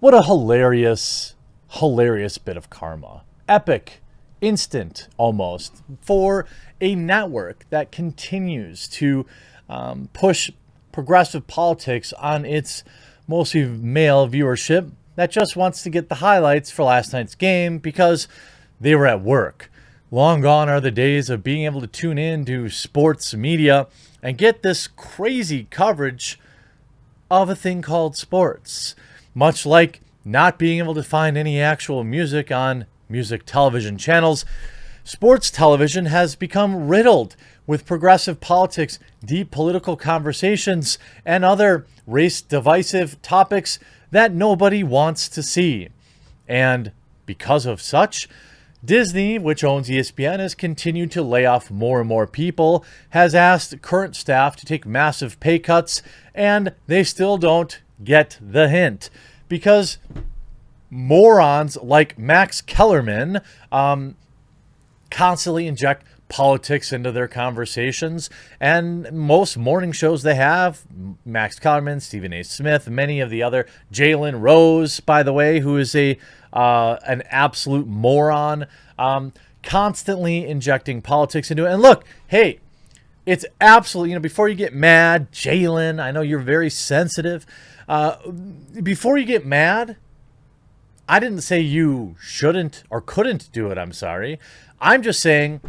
What a hilarious, hilarious bit of karma. Epic, instant almost, for a network that continues to push progressive politics on its mostly male viewership that just wants to get the highlights for last night's game because they were at work. Long gone are the days of being able to tune in to sports media and get this crazy coverage of a thing called sports. Much like not being able to find any actual music on music television channels, sports television has become riddled with progressive politics, deep political conversations, and other race-divisive topics that nobody wants to see. And because of such, Disney, which owns ESPN, has continued to lay off more and more people, has asked current staff to take massive pay cuts, and they still don't get the hint. Because morons like Max Kellerman constantly inject politics into their conversations, and most morning shows they have, Max Kellerman, Stephen A. Smith, many of the other, Jalen Rose, by the way, who is an absolute moron, constantly injecting politics into it. And look, hey, it's absolutely, before you get mad, Jalen, I know you're very sensitive. Before you get mad, I didn't say you shouldn't or couldn't do it. I'm sorry. I'm just saying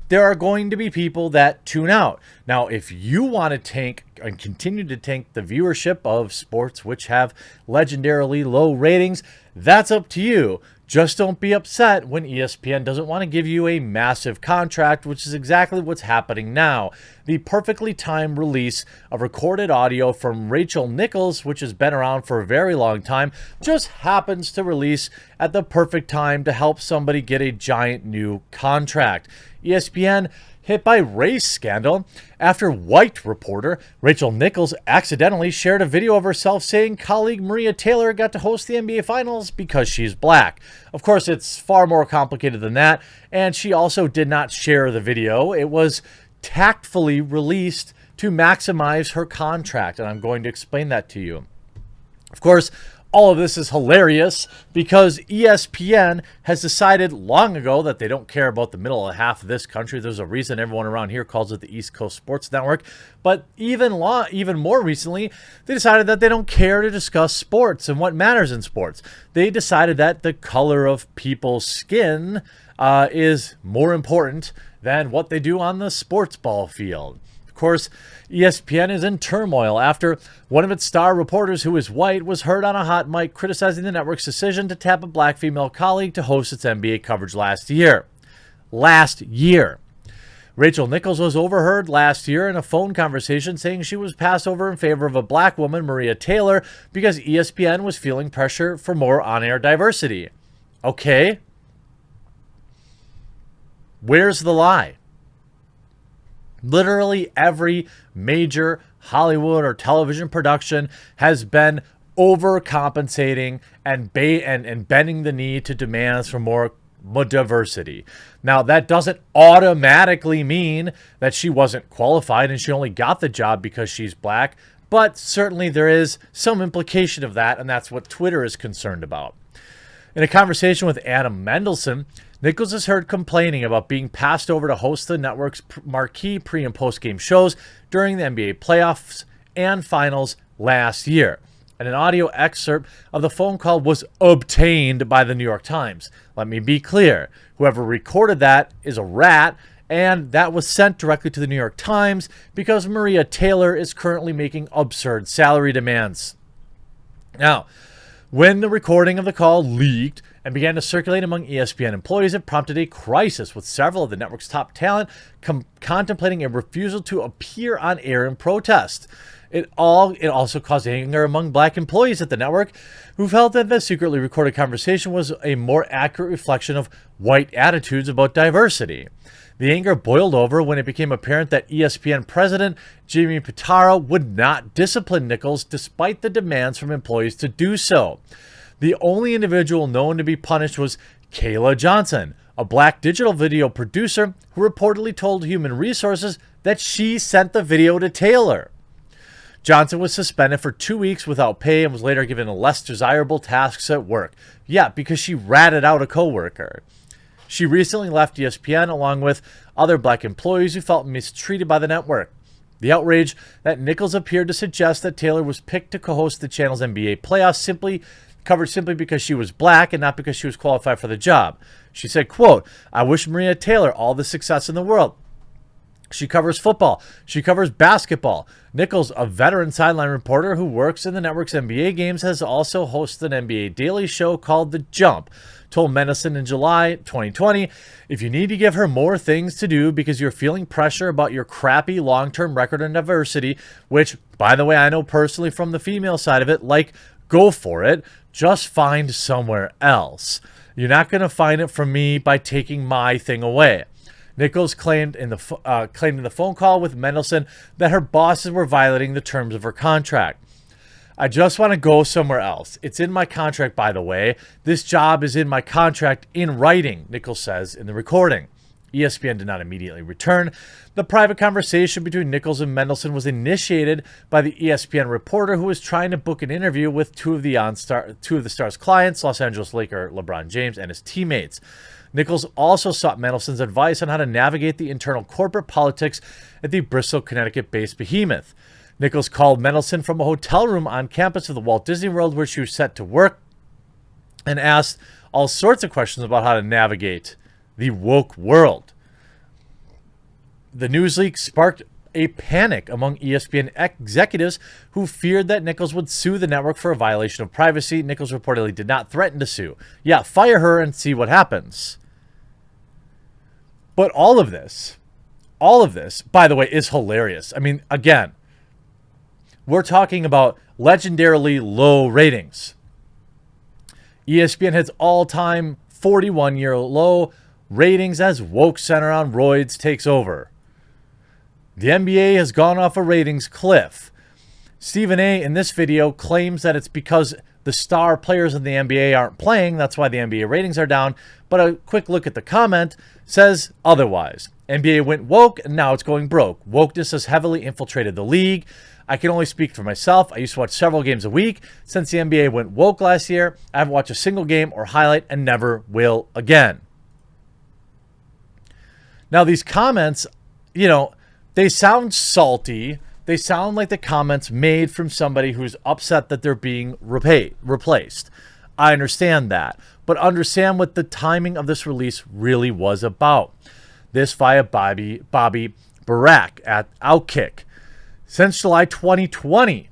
there are going to be people that tune out. Now, if you want to tank and continue to tank the viewership of sports which have legendarily low ratings, that's up to you. Just don't be upset when ESPN doesn't want to give you a massive contract, which is exactly what's happening now. The perfectly timed release of recorded audio from Rachel Nichols, which has been around for a very long time, just happens to release at the perfect time to help somebody get a giant new contract. ESPN hit by race scandal after white reporter Rachel Nichols accidentally shared a video of herself saying colleague Maria Taylor got to host the NBA Finals because she's black. Of course, it's far more complicated than that, and she also did not share the video. It was tactfully released to maximize her contract, and I'm going to explain that to you. Of course, all of this is hilarious because ESPN has decided long ago that they don't care about the middle half of this country. There's a reason everyone around here calls it the East Coast Sports Network. But even more recently, they decided that they don't care to discuss sports and what matters in sports. They decided that the color of people's skin is more important than what they do on the sports ball field. Of course, ESPN is in turmoil after one of its star reporters, who is white, was heard on a hot mic criticizing the network's decision to tap a black female colleague to host its NBA coverage last year. Rachel Nichols was overheard last year in a phone conversation saying she was passed over in favor of a black woman, Maria Taylor, because ESPN was feeling pressure for more on-air diversity. Okay. Where's the lie? Literally every major Hollywood or television production has been overcompensating and bending the knee to demands for more diversity. Now, that doesn't automatically mean that she wasn't qualified and she only got the job because she's black, but certainly there is some implication of that, and that's what Twitter is concerned about. In a conversation with Adam Mendelsohn, Nichols is heard complaining about being passed over to host the network's marquee pre- and post-game shows during the NBA playoffs and finals last year. And an audio excerpt of the phone call was obtained by the New York Times. Let me be clear. Whoever recorded that is a rat, and that was sent directly to the New York Times because Maria Taylor is currently making absurd salary demands. Now, when the recording of the call leaked and began to circulate among ESPN employees, it prompted a crisis with several of the network's top talent contemplating a refusal to appear on air in protest. It also caused anger among black employees at the network who felt that the secretly recorded conversation was a more accurate reflection of white attitudes about diversity. The anger boiled over when it became apparent that ESPN president Jimmy Pitaro would not discipline Nichols despite the demands from employees to do so. The only individual known to be punished was Kayla Johnson, a black digital video producer who reportedly told Human Resources that she sent the video to Taylor. Johnson was suspended for 2 weeks without pay and was later given less desirable tasks at work. Yeah, because she ratted out a coworker. She recently left ESPN along with other black employees who felt mistreated by the network. The outrage that Nichols appeared to suggest that Taylor was picked to co-host the channel's NBA playoffs simply because she was black and not because she was qualified for the job. She said, quote, "I wish Maria Taylor all the success in the world. She covers football. She covers basketball." Nichols, a veteran sideline reporter who works in the network's NBA games, has also hosted an NBA daily show called The Jump, told Mendelson in July 2020, "If you need to give her more things to do because you're feeling pressure about your crappy long-term record in diversity," which, by the way, I know personally from the female side of it, like, go for it. Just find somewhere else. You're not going to find it from me by taking my thing away. Nichols claimed in the phone call with Mendelson that her bosses were violating the terms of her contract. "I just want to go somewhere else. It's in my contract, by the way. This job is in my contract in writing," Nichols says in the recording. ESPN did not immediately return. The private conversation between Nichols and Mendelson was initiated by the ESPN reporter who was trying to book an interview with two of the star's clients, Los Angeles Laker LeBron James and his teammates. Nichols also sought Mendelson's advice on how to navigate the internal corporate politics at the Bristol, Connecticut-based behemoth. Nichols called Mendelson from a hotel room on campus of the Walt Disney World where she was set to work and asked all sorts of questions about how to navigate the woke world. The news leak sparked a panic among ESPN executives who feared that Nichols would sue the network for a violation of privacy. Nichols reportedly did not threaten to sue. Yeah, fire her and see what happens. But all of this, by the way, is hilarious. I mean, again, we're talking about legendarily low ratings. ESPN has all-time 41-year low ratings as Woke Center on Roids takes over. The NBA has gone off a ratings cliff. Stephen A. in this video claims that it's because the star players in the NBA aren't playing. That's why the NBA ratings are down. But a quick look at the comment says otherwise. NBA went woke and now it's going broke. Wokeness has heavily infiltrated the league. I can only speak for myself. I used to watch several games a week. Since the NBA went woke last year, I haven't watched a single game or highlight and never will again. Now, these comments, they sound salty. They sound like the comments made from somebody who's upset that they're being replaced. I understand that. But understand what the timing of this release really was about. This via Bobby Barack at Outkick. Since July 2020.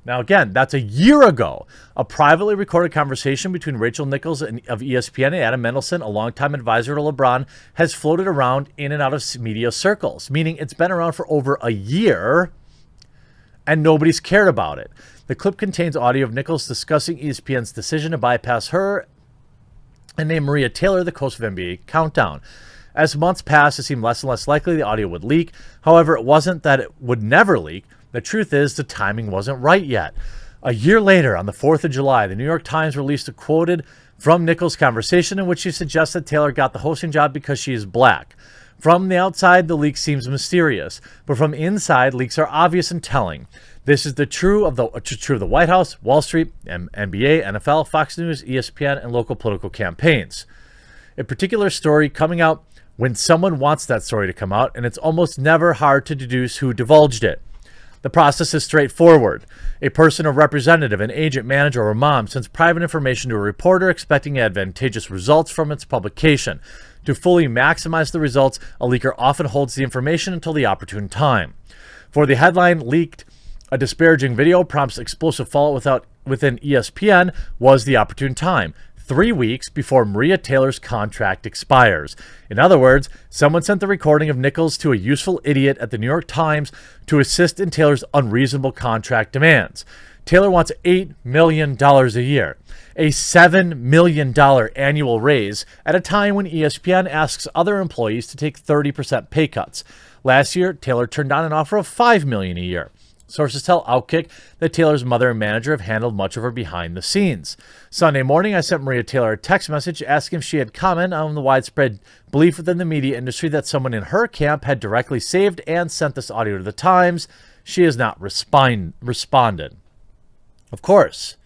Now, again, that's a year ago. A privately recorded conversation between Rachel Nichols of ESPN and Adam Mendelson, a longtime advisor to LeBron, has floated around in and out of media circles, meaning it's been around for over a year and nobody's cared about it. The clip contains audio of Nichols discussing ESPN's decision to bypass her and name Maria Taylor the host of NBA Countdown. As months passed, it seemed less and less likely the audio would leak. However, it wasn't that it would never leak. The truth is the timing wasn't right yet. A year later, on the 4th of July, the New York Times released a quoted from Nichols' conversation in which she suggested Taylor got the hosting job because she is black. From the outside, the leak seems mysterious, but from inside, leaks are obvious and telling. This is the true of the White House, Wall Street, NBA, NFL, Fox News, ESPN, and local political campaigns. A particular story coming out when someone wants that story to come out, and it's almost never hard to deduce who divulged it. The process is straightforward. A person, a representative, an agent, manager, or mom sends private information to a reporter expecting advantageous results from its publication. To fully maximize the results, a leaker often holds the information until the opportune time. For the headline leaked, a disparaging video prompts explosive fallout within ESPN was the opportune time. 3 weeks before Maria Taylor's contract expires. In other words, someone sent the recording of Nichols to a useful idiot at the New York Times to assist in Taylor's unreasonable contract demands. Taylor wants $8 million a year, a $7 million annual raise at a time when ESPN asks other employees to take 30% pay cuts. Last year, Taylor turned down an offer of $5 million a year. Sources tell Outkick that Taylor's mother and manager have handled much of her behind the scenes. Sunday morning, I sent Maria Taylor a text message asking if she had comment on the widespread belief within the media industry that someone in her camp had directly saved and sent this audio to the Times. She has not responded. Of course,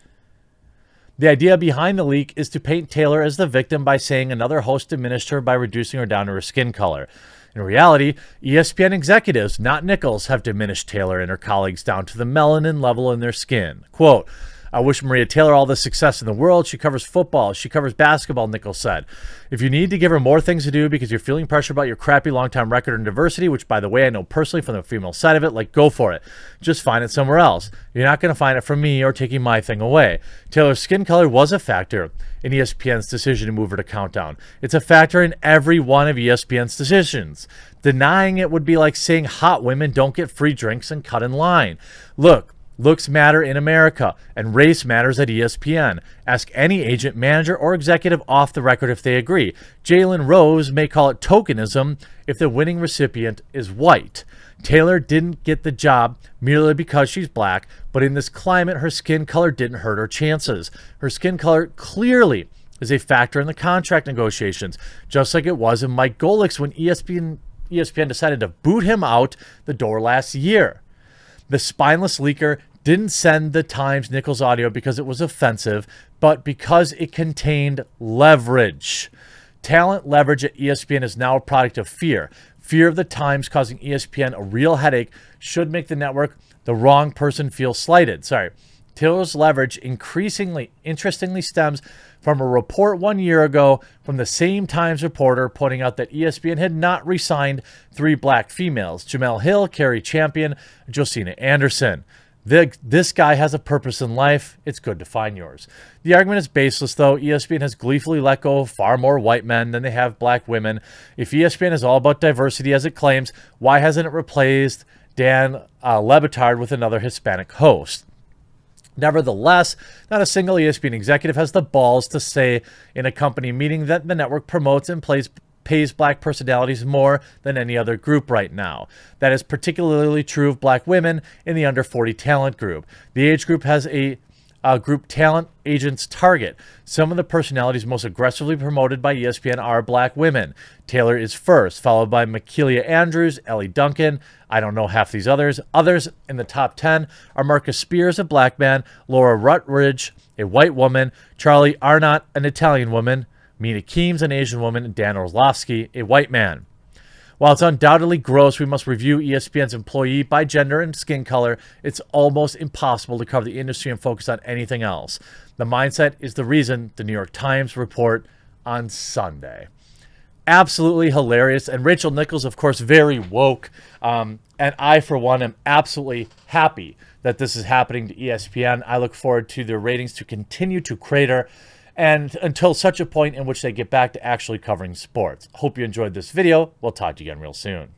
the idea behind the leak is to paint Taylor as the victim by saying another host diminished her by reducing her down to her skin color. In reality, ESPN executives, not Nichols, have diminished Taylor and her colleagues down to the melanin level in their skin. Quote, I wish Maria Taylor all the success in the world. She covers football. She covers basketball, Nichols said. If you need to give her more things to do because you're feeling pressure about your crappy long-time record in diversity, which, by the way, I know personally from the female side of it, like, go for it. Just find it somewhere else. You're not going to find it from me or taking my thing away. Taylor's skin color was a factor in ESPN's decision to move her to Countdown. It's a factor in every one of ESPN's decisions. Denying it would be like saying hot women don't get free drinks and cut in line. Look, looks matter in America, and race matters at ESPN. Ask any agent, manager, or executive off the record if they agree. Jalen Rose may call it tokenism if the winning recipient is white. Taylor didn't get the job merely because she's black, but in this climate, her skin color didn't hurt her chances. Her skin color clearly is a factor in the contract negotiations, just like it was in Mike Golick's when ESPN decided to boot him out the door last year. The spineless leaker didn't send the Times Nichols audio because it was offensive, but because it contained leverage. Talent leverage at ESPN is now a product of fear. Fear of the Times causing ESPN a real headache should make the network the wrong person feel slighted. Taylor's leverage interestingly stems from a report 1 year ago from the same Times reporter pointing out that ESPN had not re-signed 3 black females, Jamel Hill, Carrie Champion, Josina Anderson. This guy has a purpose in life. It's good to find yours. The argument is baseless, though. ESPN has gleefully let go of far more white men than they have black women. If ESPN is all about diversity as it claims, why hasn't it replaced Dan Lebitard with another Hispanic host? Nevertheless, not a single ESPN executive has the balls to say in a company meeting that the network promotes and pays black personalities more than any other group right now. That is particularly true of black women in the under 40 talent group. The age group has a group talent agents target. Some of the personalities most aggressively promoted by ESPN are black women. Taylor is first, followed by Makilia Andrews, Ellie Duncan. I don't know half these others. Others in the top 10 are Marcus Spears, a black man, Laura Rutledge, a white woman, Charlie Arnott, an Italian woman, Mina Keems, an Asian woman, and Dan Orlovsky, a white man. While it's undoubtedly gross, we must review ESPN's employee by gender and skin color. It's almost impossible to cover the industry and focus on anything else. The mindset is the reason the New York Times report on Sunday. Absolutely hilarious. And Rachel Nichols, of course, very woke. And I, for one, am absolutely happy that this is happening to ESPN. I look forward to their ratings to continue to crater, and until such a point in which they get back to actually covering sports. Hope you enjoyed this video. We'll talk to you again real soon.